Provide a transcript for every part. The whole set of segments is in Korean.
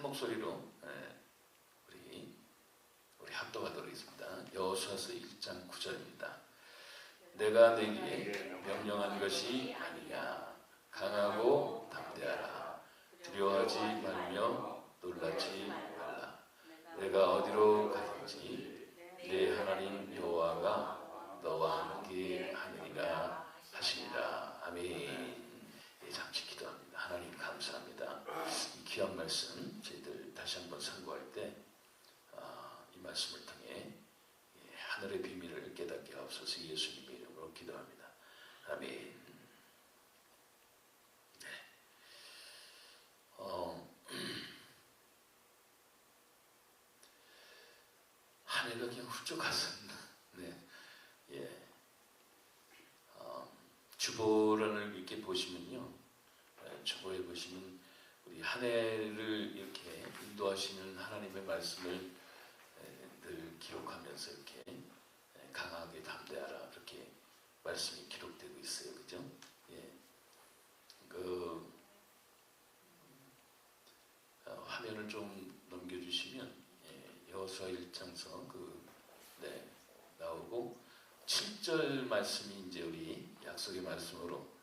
목소리로 우리 합독하도록 하겠습니다. 여호수아서 1장 9절입니다. 내가 내게 명령한 것이 아니냐. 강하고 담대하라. 두려워하지 말며 놀라지 말라. 내가 어디로 가든지 내 하나님 여호와가 너와 함께 하느니라 하시니라. 아멘. 잠시 기도합니다. 하나님 감사합니다. 이 귀한 말씀 저희들 다시 한번 선고할 때 이 말씀을 통해 하늘의 비밀을 깨닫게 하옵소서. 예수님의 이름으로 기도합니다. 아멘. 네. 한 해가 그냥 훌쩍 갔습니다. 네. 예. 주보란을 이렇게 보시면요. 주보에 보시면 우리 한 해를 이렇게 인도하시는 하나님의 말씀을 늘 기록하면서 이렇게 강하게 담대하라 이렇게 말씀이 기록되고 있어요. 그죠? 예. 화면을 좀 넘겨주시면 여호수아 1장서 나오고 7절 말씀이 이제 우리 약속의 말씀으로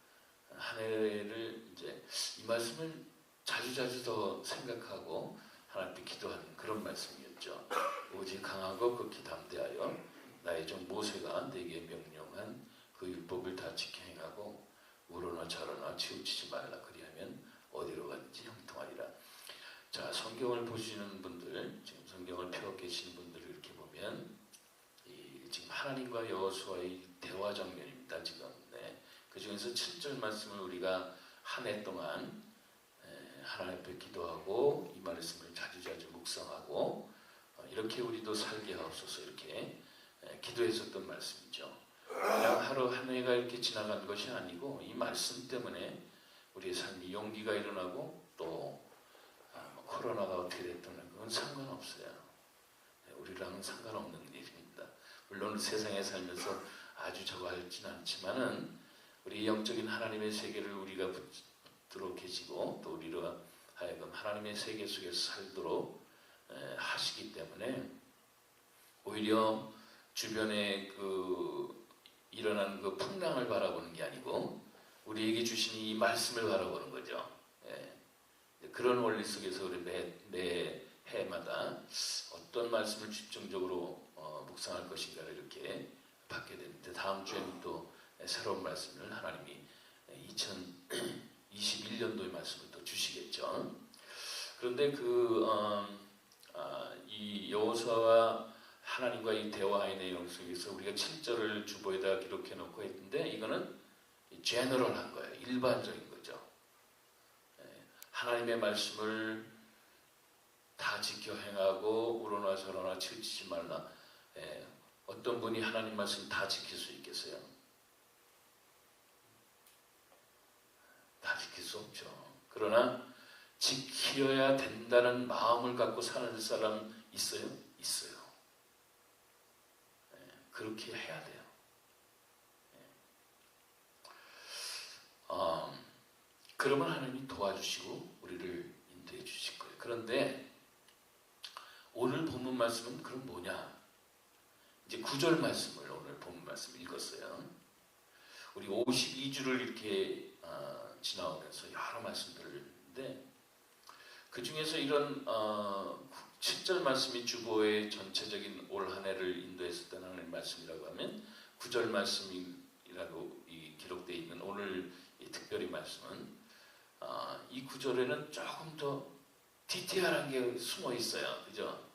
한 해를 이제 이 말씀을 자주자주 더 생각하고 하나님께 기도하는 그런 말씀이었죠. 오직 강하고 극히 담대하여 나의 종 모세가 내게 명령한 그 율법을 다 지켜 행하고 우러나 저러나 치우치지 말라. 그리하면 어디로 가든지 형통하리라. 자, 성경을 보시는 분들, 지금 성경을 펴고 계시는 분들을 이렇게 보면 지금 하나님과 여호수아의 대화 장면입니다. 지금 그 중에서 7절 말씀을 우리가 한 해 동안 하나님 앞에 기도하고 이 말씀을 자주자주 묵상하고 이렇게 우리도 살게 하옵소서. 이렇게 기도했었던 말씀이죠. 그냥 하루 한 해가 이렇게 지나간 것이 아니고 이 말씀 때문에 우리의 삶이 용기가 일어나고 또 코로나가 어떻게 됐든 그건 상관없어요. 우리랑은 상관없는 일입니다. 물론 세상에 살면서 아주 저거 할지는 않지만은 우리 영적인 하나님의 세계를 우리가 붙들어 계시고 또 우리로 하여금 하나님의 세계 속에서 살도록 하시기 때문에 오히려 주변에 일어난 그 풍랑을 바라보는 게 아니고 우리에게 주신 이 말씀을 바라보는 거죠. 그런 원리 속에서 우리 매 해마다 어떤 말씀을 집중적으로 묵상할 것인가를 이렇게 받게 됩니다. 다음 주에는 또 새로운 말씀을 하나님이 2021년도의 말씀을 또 주시겠죠. 그런데 이 여호수아와 하나님과 이 대화의 내용 속에서 우리가 7절을 주보에다 기록해 놓고 했는데 이거는 제너럴한 거예요. 일반적인 거죠. 하나님의 말씀을 다 지켜 행하고 우러나 저러나 치우치지 말라. 어떤 분이 하나님 말씀 다 지킬 수 있겠어요? 다 지킬 수 없죠. 그러나 지켜야 된다는 마음을 갖고 사는 사람 있어요? 있어요. 그렇게 해야 돼요. 그러면 하나님이 도와주시고 우리를 인도해 주실 거예요. 그런데 오늘 본문 말씀은 그럼 뭐냐? 이제 9절 말씀을 오늘 본문 말씀 읽었어요. 우리 52주를 이렇게 지나오면서 여러 말씀들을 했는데 그 중에서 이런 7절 말씀이 주보의 전체적인 올 한 해를 인도했었던 하나님의 말씀이라고 하면 9절 말씀이라고 기록되어 있는 오늘 이 특별히 말씀은 이 9절에는 조금 더 디테일한 게 숨어 있어요. 그죠?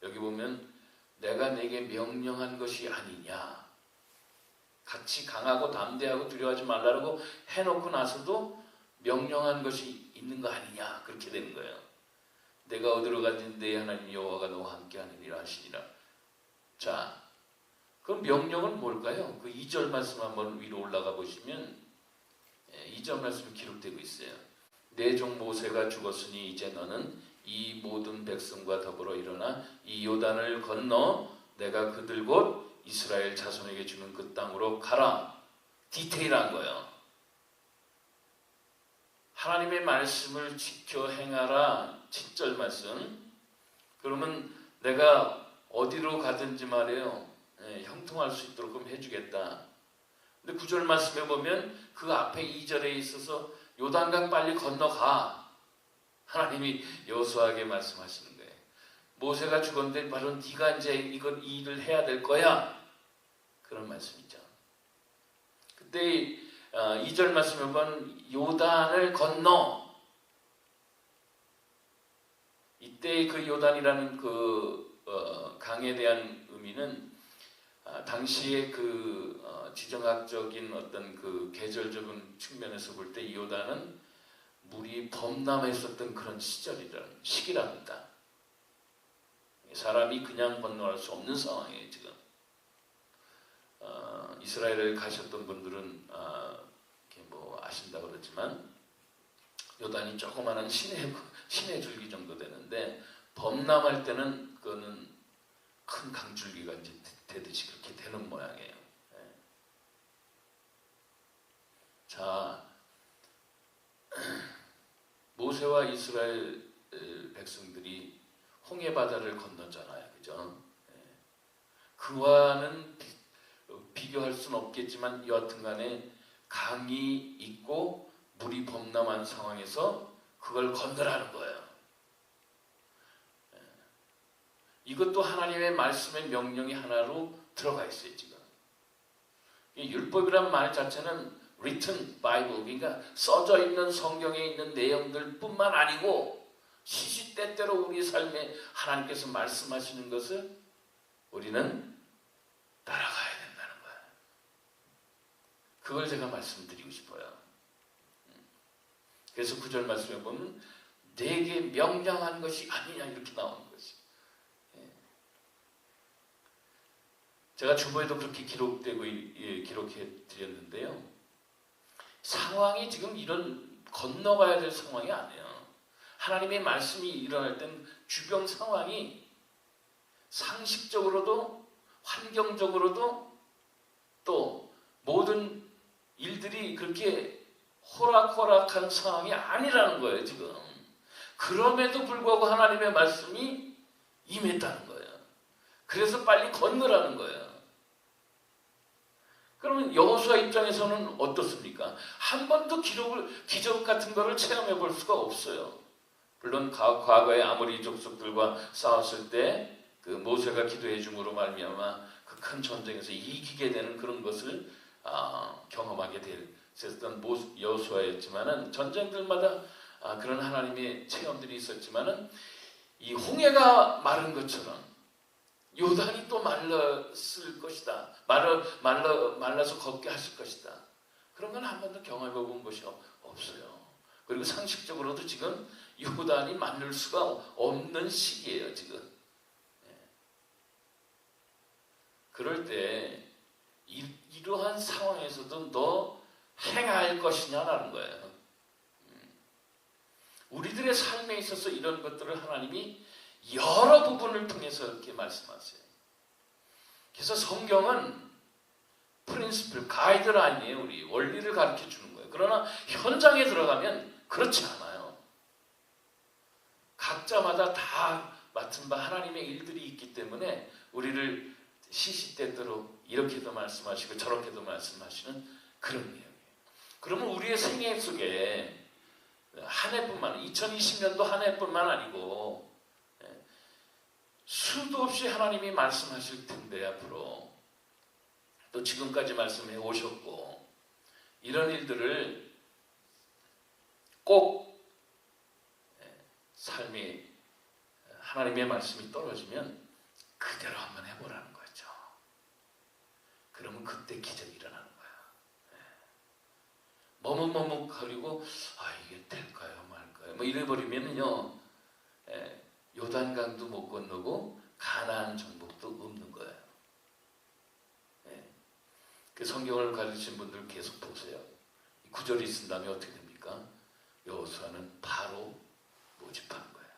여기 보면 내가 내게 명령한 것이 아니냐. 같이 강하고 담대하고 두려워하지 말라고 해놓고 나서도 명령한 것이 있는 거 아니냐. 그렇게 되는 거예요. 내가 어디로 가든지 내 하나님 여호와가 너와 함께 하느니라 하시니라. 자, 그럼 명령은 뭘까요? 그 2절 말씀 한번 위로 올라가 보시면 2절 말씀이 기록되고 있어요. 내 종 모세가 죽었으니 이제 너는 이 모든 백성과 더불어 일어나 이 요단을 건너 내가 그들 곧 이스라엘 자손에게 주는 그 땅으로 가라. 디테일한 거예요. 하나님의 말씀을 지켜 행하라. 7절 말씀. 그러면 내가 어디로 가든지 말이에요, 형통할 수 있도록 좀 해주겠다. 근데 9절 말씀에 보면 그 앞에 2절에 있어서 요단강 빨리 건너가. 하나님이 여호수아에게 말씀하시는 거예요. 모세가 죽었는데 바로 네가 이제 이 일을 해야 될 거야. 그런 말씀이죠. 그때 2절 말씀에 보면 요단을 건너. 이때 그 요단이라는 그 강에 대한 의미는 당시의 그 지정학적인 어떤 그 계절적인 측면에서 볼 때 이 요단은 물이 범람했었던 그런 시기랍니다. 사람이 그냥 건너갈 수 없는 상황이에요, 지금. 이스라엘에 가셨던 분들은 뭐 아신다고 그러지만 요단이 조그마한 신의 줄기 정도 되는데 범람할 때는 그거는 큰 강줄기가 이제 되듯이 그렇게 되는 모양이에요. 자, 모세와 이스라엘 백성들이 홍해 바다를 건넜잖아요, 그죠? 그와는 비교할 수는 없겠지만 여하튼간에 강이 있고 물이 범람한 상황에서 그걸 건너라는 거예요. 이것도 하나님의 말씀의 명령이 하나로 들어가 있어요, 지금. 율법이란 말 자체는 written Bible, 그러니까 써져 있는 성경에 있는 내용들 뿐만 아니고 시시때때로 우리 삶에 하나님께서 말씀하시는 것을 우리는 따라가야 된다는 거예요. 그걸 제가 말씀드리고 싶어요. 그래서 9절 말씀에 보면 내게 명령한 것이 아니냐 이렇게 나오는 것이. 제가 주보에도 그렇게 기록해 드렸는데요. 상황이 지금 이런 건너가야 될 상황이 아니에요. 하나님의 말씀이 일어날 땐 주변 상황이 상식적으로도 환경적으로도 또 모든 일들이 그렇게 호락호락한 상황이 아니라는 거예요, 지금. 그럼에도 불구하고 하나님의 말씀이 임했다는 거예요. 그래서 빨리 건너라는 거예요. 그러면 여호수아 입장에서는 어떻습니까? 한 번도 기적 같은 거를 체험해 볼 수가 없어요. 물론 과거에 아모리 족속들과 싸웠을 때 그 모세가 기도해 줌으로 말미암아 그 큰 전쟁에서 이기게 되는 그런 것을 경험하게 됐던 여호수아였지만은 전쟁들마다 그런 하나님의 체험들이 있었지만은 이 홍해가 마른 것처럼 요단이 또 말랐을 것이다. 말라서 걷게 하실 것이다. 그런 건 한 번도 경험해 본 것이 없어요. 그리고 상식적으로도 지금 요단이 말릴 수가 없는 시기예요, 지금. 그럴 때 이러한 상황에서도 너 행할 것이냐라는 거예요. 우리들의 삶에 있어서 이런 것들을 하나님이 여러 부분을 통해서 이렇게 말씀하세요. 그래서 성경은 프린시플, 가이드라인이에요. 우리 원리를 가르쳐 주는 거예요. 그러나 현장에 들어가면 그렇지 않아요. 각자마다 다 맡은 바 하나님의 일들이 있기 때문에 우리를 시시때때로 이렇게도 말씀하시고 저렇게도 말씀하시는 그런 내용이에요. 그러면 우리의 생애 속에 한 해뿐만, 2020년도 한 해뿐만 아니고 수도 없이 하나님이 말씀하실 텐데 앞으로 또 지금까지 말씀해 오셨고 이런 일들을 꼭 삶이 하나님의 말씀이 떨어지면 그대로 한번 해보라는 거죠. 그러면 그때 기적이 일어나는 거야. 머뭇머뭇거리고 이게 될까요 말까요 뭐 이래버리면요 요단강도 못 건너고 가나안 정복도 없는 거예요. 그 성경을 가르치신 분들 계속 보세요. 구절이 쓴 다음에 어떻게 됩니까? 여호수아는 바로 모집하는 거예요.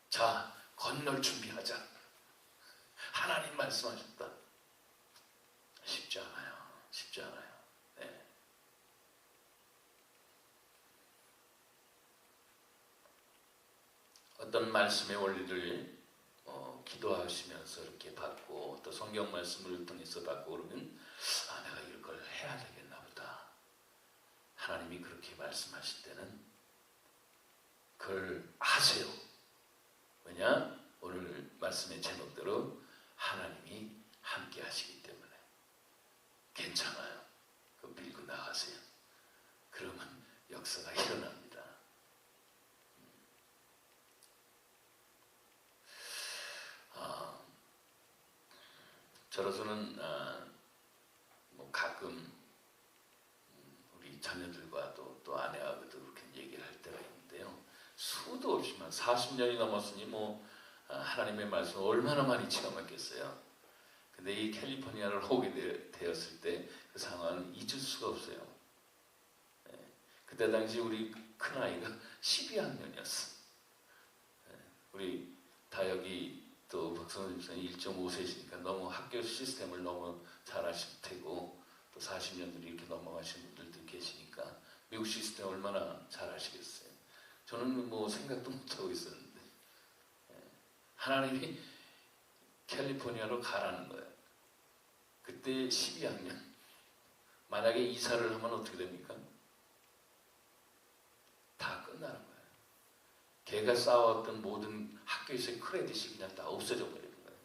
자, 건널 준비하자. 하나님 말씀하셨다. 쉽지 않아요. 쉽지 않아요. 어떤 말씀의 원리를 기도하시면서 이렇게 받고 또 성경 말씀을 통해서 받고 그러면 내가 이걸 해야 되겠나 보다. 하나님이 그렇게 말씀하실 때는 그걸 하세요. 왜냐? 오늘 말씀의 제목대로 하나님이 함께 하시기 때문에 괜찮아요. 그거 밀고 나가세요. 그러면 역사가 일어납니다. 저로서는 뭐 가끔 우리 자녀들과 또 아내하고도 그렇게 얘기를 할 때가 있는데요. 수도 없이만 40년이 넘었으니 뭐 하나님의 말씀 얼마나 많이 체험했겠어요. 근데 이 캘리포니아를 오게 되었을 때 그 상황은 잊을 수가 없어요. 그때 당시 우리 큰아이가 12학년이었어. 우리 다혁이 또 박성훈 집사님 1.5세시니까 너무 학교 시스템을 너무 잘 아실 테고 또 40년들이 이렇게 넘어가신 분들도 계시니까 미국 시스템 얼마나 잘 아시겠어요. 저는 뭐 생각도 못하고 있었는데 하나님이 캘리포니아로 가라는 거예요. 그때 12학년. 만약에 이사를 하면 어떻게 됩니까? 다 끝나는 거예요. 걔가 쌓아왔던 모든 학교에서의 크레딧이 그냥 다 없어져 버리는 거예요.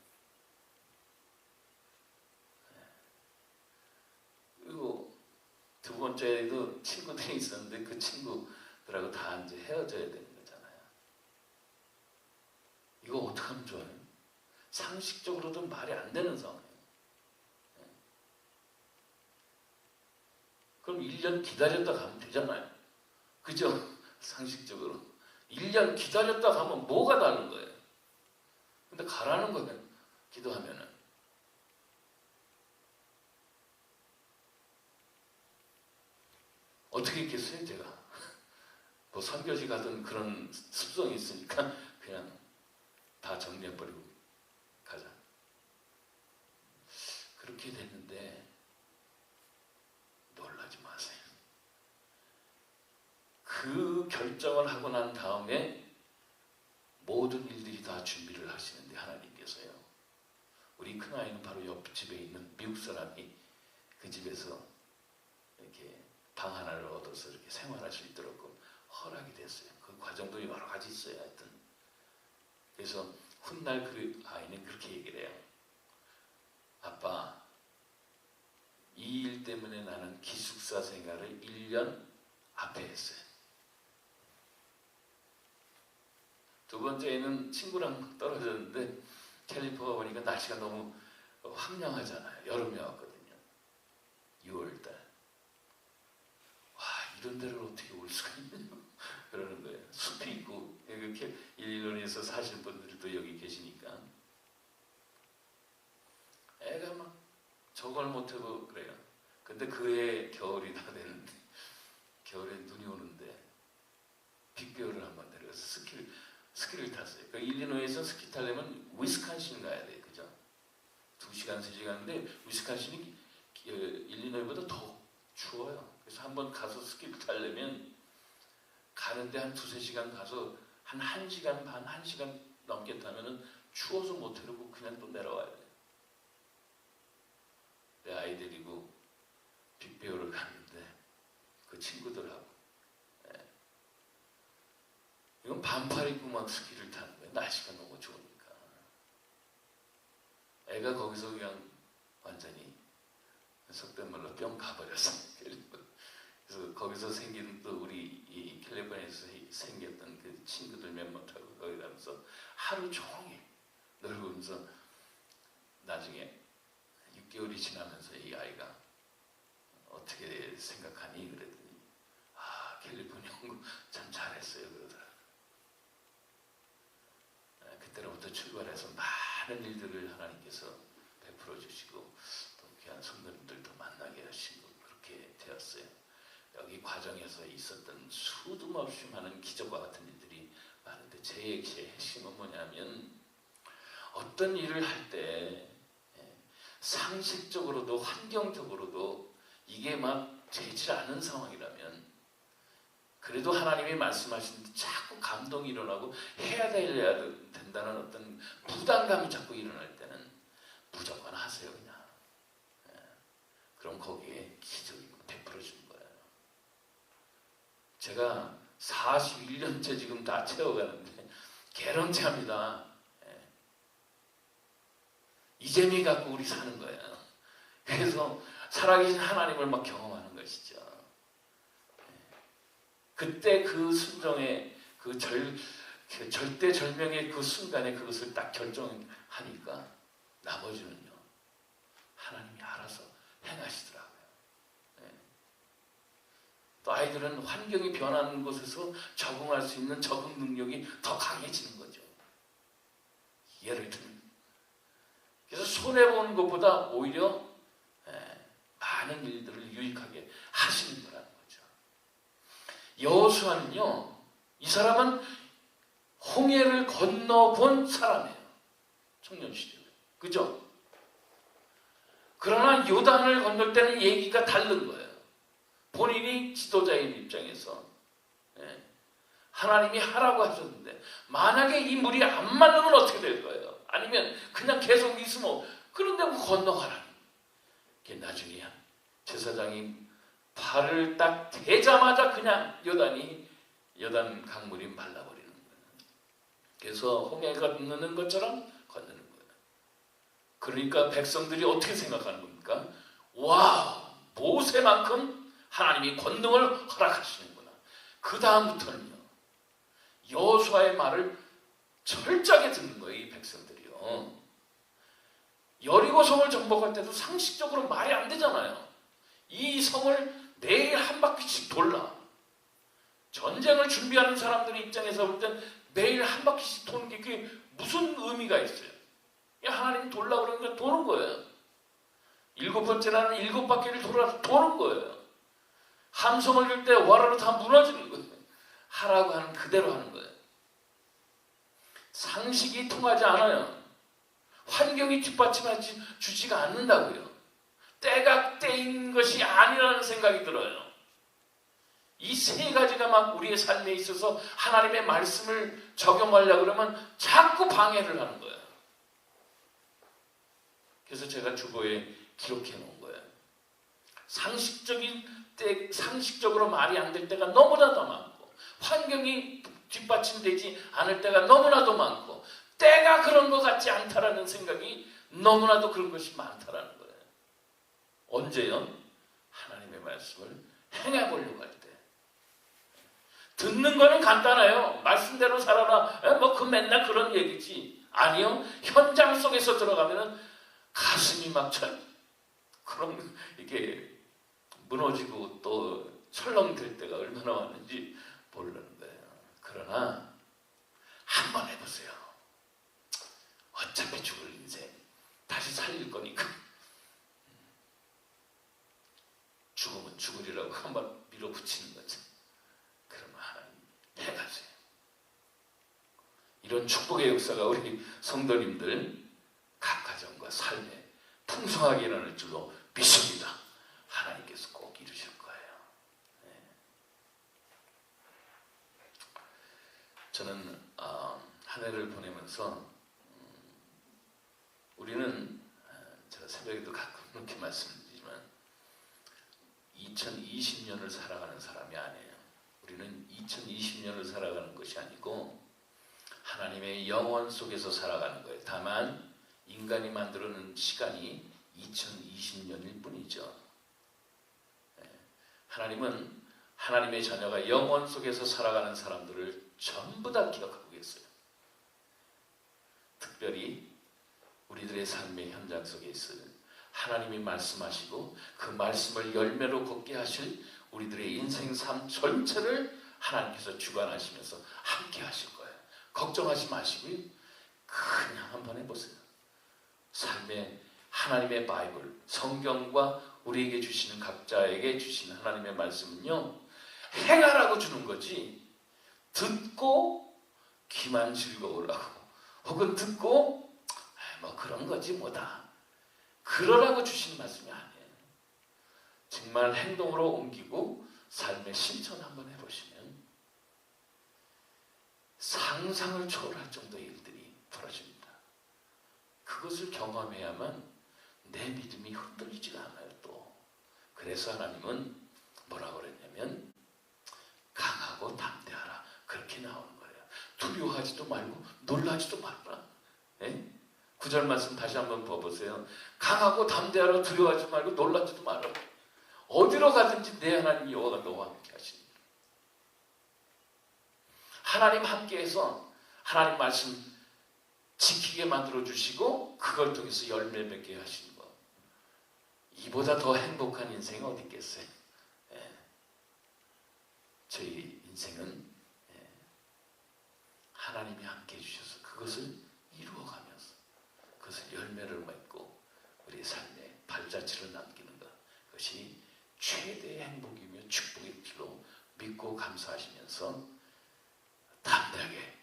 그리고 두 번째에도 친구들이 있었는데 그 친구들하고 다 이제 헤어져야 되는 거잖아요. 이거 어떻게 하면 좋아요? 상식적으로도 말이 안 되는 상황이에요. 그럼 1년 기다렸다 가면 되잖아요. 그죠? 상식적으로. 1년 기다렸다 가면 뭐가 다른 거예요? 근데 가라는 거예요. 기도하면은. 어떻게 있겠어요, 제가? 뭐 선교지 가던 그런 습성이 있으니까 그냥 다 정리해버리고 가자. 그렇게 됐는데 놀라지 마세요. 그 결정을 하고 난 다음에 모든 일들이 다 준비를 하시는데 하나님께서요. 우리 큰아이는 바로 옆집에 있는 미국 사람이 그 집에서 이렇게 방 하나를 얻어서 이렇게 생활할 수 있도록 허락이 됐어요. 그 과정도 여러 가지 있어요. 하여튼. 그래서 훗날 그 아이는 그렇게 얘기를 해요. 아빠, 이 일 때문에 나는 기숙사 생활을 1년 앞에 했어요. 두 번째는 친구랑 떨어졌는데 캘리포니아 오니까 날씨가 너무 황량하잖아요. 여름에 왔거든요. 6월달. 와, 이런 데를 어떻게 올 수가 있냐고 그러는 거예요. 숲이 있고 이렇게 일리노이에서 사시는 분들도 여기 계시니까 애가 막 저걸 못하고 그래요. 근데 그해 겨울이 다 되는데 겨울에 눈이 오는데 빅베어를 한번 내려가서 스키를 탔어요. 그 일리노이에서 스키 타려면 위스콘신 가야 돼요. 그죠? 2시간, 3시간인데 위스콘신이 일리노이보다 더 추워요. 그래서 한번 가서 스키를 타려면 가는데 한 2-3시간 가서 한 1시간 반, 1시간 넘게 타면은 추워서 못 타려고 그냥 또 내려와야 돼요. 내 아이 데리고 빅베어를 갔는데 그 친구들하고 이건 반팔 입고 막 스키를 타는 거예요. 날씨가 너무 좋으니까. 애가 거기서 그냥 완전히 속된 말로 뿅 가버렸어요. 그래서 거기서 생긴 또 우리 이 캘리포니아에서 생겼던 그 친구들 몇몇하고 거기 가면서 하루 종일 놀면서 나중에 6개월이 지나면서 이 아이가 어떻게 생각하니? 그랬더니 캘리포니아 온 거 참 잘했어요 그러더라고요. 그때로부터 출발해서 많은 일들을 하나님께서 베풀어 주시고 또 귀한 성도님들도 만나게 하시고 그렇게 되었어요. 여기 과정에서 있었던 수도 없이 많은 기적과 같은 일들이 많은데 제 핵심은 뭐냐면 어떤 일을 할 때 상식적으로도 환경적으로도 이게 막 되지 않은 상황이라면 그래도 하나님이 말씀하시는데 자꾸 감동이 일어나고 해야 된다는 어떤 부담감이 자꾸 일어날 때는 무조건 하세요 그냥. 그럼 거기에 기적이 베풀어 주는 거예요. 제가 41년째 지금 다 채워가는데 개런티합니다. 이 재미 갖고 우리 사는 거예요. 그래서 살아계신 하나님을 막 경험하는 것이죠. 그때 그 순종의 그 절대절명의 그 순간에 그것을 딱 결정하니까 나머지는요 하나님이 알아서 행하시더라고요. 또 아이들은 환경이 변하는 곳에서 적응할 수 있는 적응 능력이 더 강해지는 거죠. 예를 들면 그래서 손해보는 것보다 오히려 많은 일들을 유익하게 하시는 거라는 거죠. 여호수아는요, 이 사람은 홍해를 건너본 사람이에요. 청년 시절에. 그죠? 그러나 요단을 건널 때는 얘기가 다른 거예요. 본인이 지도자인 입장에서 하나님이 하라고 하셨는데 만약에 이 물이 안 맞으면 어떻게 될 거예요? 아니면 그냥 계속 있으면 그런데 뭐 건너가라. 나중에 제사장이 발을 딱 대자마자 그냥 요단 강물이 말라버리는 거예요. 그래서 홍해가 건너는 것처럼 건너는 거예요. 그러니까 백성들이 어떻게 생각하는 겁니까? 와, 모세만큼 하나님이 권능을 허락하시는구나. 그 다음부터는요, 여호수아의 말을 철저하게 듣는 거예요, 이 백성들이요. 여리고 성을 정복할 때도 상식적으로 말이 안 되잖아요. 이 성을 매일 한 바퀴씩 돌라. 전쟁을 준비하는 사람들의 입장에서 볼 땐 매일 한 바퀴씩 도는 게 그게 무슨 의미가 있어요? 하나님이 돌라 그러니까 도는 거예요. 7번째 날은 7바퀴를 돌아서 도는 거예요. 함성을 줄 때 와라로 다 무너지는 거예요. 하라고 하는 그대로 하는 거예요. 상식이 통하지 않아요. 환경이 뒷받침하지 주지가 않는다고요. 때가 때인 것이 아니라는 생각이 들어요. 이 세 가지가 막 우리의 삶에 있어서 하나님의 말씀을 적용하려고 그러면 자꾸 방해를 하는 거예요. 그래서 제가 주보에 기록해 놓은 거예요. 상식적으로 말이 안 될 때가 너무나도 많고, 환경이 뒷받침되지 않을 때가 너무나도 많고, 때가 그런 것 같지 않다라는 생각이 너무나도 그런 것이 많다라는 거예요. 언제요? 하나님의 말씀을 행해보려고 할 때. 듣는 거는 간단해요. 말씀대로 살아라. 뭐 그 맨날 그런 얘기지. 아니요. 현장 속에서 들어가면은 가슴이 막 그럼 이게 무너지고 또 철렁될 때가 얼마나 많은지 모르는 거예요. 그러나 한번 해보세요. 어차피 죽을 인생 다시 살릴 거니까 죽으면 죽으리라고 한번 밀어붙이는 거죠. 그러면 하나님 해가세요. 이런 축복의 역사가 우리 성도님들 각 가정과 삶에 풍성하게 일어날 줄로 믿습니다. 하나님께서 꼭 이루실 거예요. 저는 한 해를 보내면서 우리는 제가 새벽에도 가끔 이렇게 말씀드리지만 2020년을 살아가는 사람이 아니에요. 우리는 2020년을 살아가는 것이 아니고 하나님의 영원 속에서 살아가는 거예요. 다만 인간이 만들어놓은 시간이 2020년일 뿐이죠. 하나님은 하나님의 자녀가 영원 속에서 살아가는 사람들을 전부 다 기억하고 계세요. 특별히 우리들의 삶의 현장 속에 있을 하나님이 말씀하시고 그 말씀을 열매로 걷게 하실 우리들의 인생 삶 전체를 하나님께서 주관하시면서 함께 하실 거예요. 걱정하지 마시고요. 그냥 한번 해보세요. 삶의 하나님의 바이블, 성경과 우리에게 주시는 각자에게 주시는 하나님의 말씀은요, 행하라고 주는 거지 듣고 귀만 즐거우라고 혹은 듣고 뭐 그런 거지 뭐다 그러라고 주시는 말씀이 아니에요. 정말 행동으로 옮기고 삶의 실천 한번 해보시면 상상을 초월할 정도의 일들이 벌어집니다. 그것을 경험해야만 내 믿음이 흔들리지가 않아요. 또 그래서 하나님은 뭐라고 그랬냐면 강하고 담대하라 그렇게 나오는 거예요. 두려워하지도 말고 놀라지도 말라. 예? 9절 말씀 다시 한번 봐보세요. 강하고 담대하라 두려워하지 말고 놀라지도 말라. 어디로 가든지 내 하나님 여호와가 너와 함께 하십니다. 하나님 함께해서 하나님 말씀 지키게 만들어 주시고 그걸 통해서 열매 맺게 하시는 것. 이보다 더 행복한 인생이 어디 있겠어요? 예. 저희 인생은 하나님이 함께 해주셔서 그것을 이루어가면서 그것을 열매를 맺고 우리 삶에 발자취를 남기는 것, 그것이 최대의 행복이며 축복일 줄로 믿고 감사하시면서 담대하게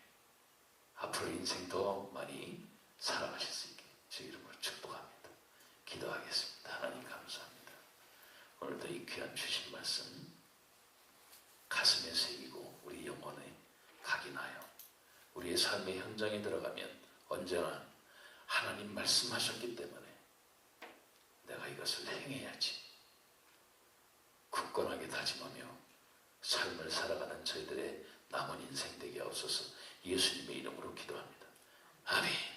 앞으로 인생 더 많이 살아가실 수 있게 제 이름으로 축복합니다. 기도하겠습니다. 하나님 감사합니다. 오늘도 이 귀한 주신 말씀 가슴에 새기고 우리 영혼에 각인하여 우리의 삶의 현장에 들어가면 언제나 하나님 말씀하셨기 때문에 내가 이것을 행해야지 굳건하게 다짐하며 삶을 살아가는 저희들의 남은 인생 되게 하옵소서. 예수님의 이름으로 기도합니다. 아멘.